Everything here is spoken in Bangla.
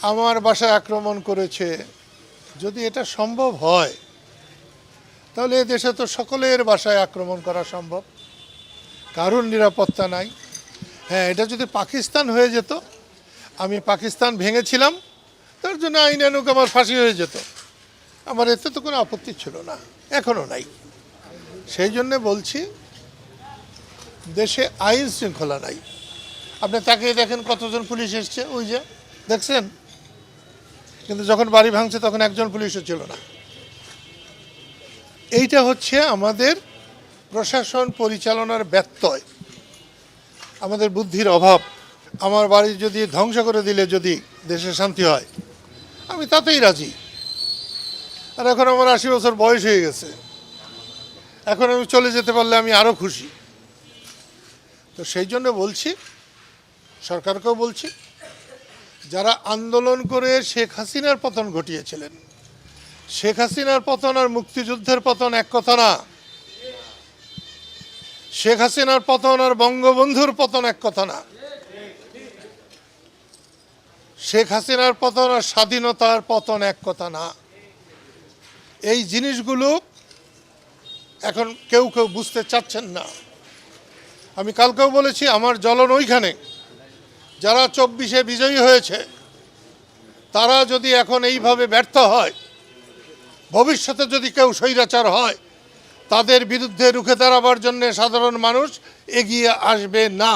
আমার বাসায় আক্রমণ করেছে, যদি এটা সম্ভব হয় তাহলে এ দেশে তো সকলের বাসায় আক্রমণ করা সম্ভব, কারোর নিরাপত্তা নাই। হ্যাঁ, এটা যদি পাকিস্তান হয়ে যেত, আমি পাকিস্তান ভেঙেছিলাম, তার জন্য আইনানুগ আমার ফাঁসি হয়ে যেত, আমার এতে তো কোনো আপত্তি ছিল না, এখনও নাই। সেই জন্যে বলছি, দেশে আইন শৃঙ্খলা নাই। আপনি তাকিয়ে দেখেন কতজন পুলিশ এসছে, ওই যে দেখছেন, কিন্তু যখন বাড়ি ভাঙছে তখন একজন পুলিশও ছিল না। এইটা হচ্ছে আমাদের প্রশাসন পরিচালনার ব্যত্যয়, আমাদের বুদ্ধির অভাব। আমার বাড়ি যদি ধ্বংস করে দিলে যদি দেশে শান্তি হয়, আমি তাতেই রাজি। আর এখন আমার 80 বছর বয়স হয়ে গেছে, এখন আমি চলে যেতে পারলে আমি আরও খুশি। তো সেই জন্য বলছি, সরকারকেও বলছি, যারা আন্দোলন করে শেখ হাসিনার পতন ঘটিয়েছিলেন, শেখ হাসিনার পতন আর মুক্তিযুদ্ধের পতন এক কথা না। শেখ হাসিনার পতন আর বঙ্গবন্ধুর পতন এক কথা না। শেখ হাসিনার পতন আর স্বাধীনতার পতন এক কথা না। এই জিনিসগুলো এখন কেউ কেউ বুঝতে চাচ্ছেন না। আমি কালকেও বলেছি, আমার জ্বলন ওইখানে, যারা 24-এ বিজয়ী হয়েছে তারা যদি এখন এইভাবে ব্যর্থ হয়, ভবিষ্যতে যদি কেউ স্বৈরাচার হয়, তাদের বিরুদ্ধে রুখে দাঁড়াবার জন্য সাধারণ মানুষ এগিয়ে আসবে না।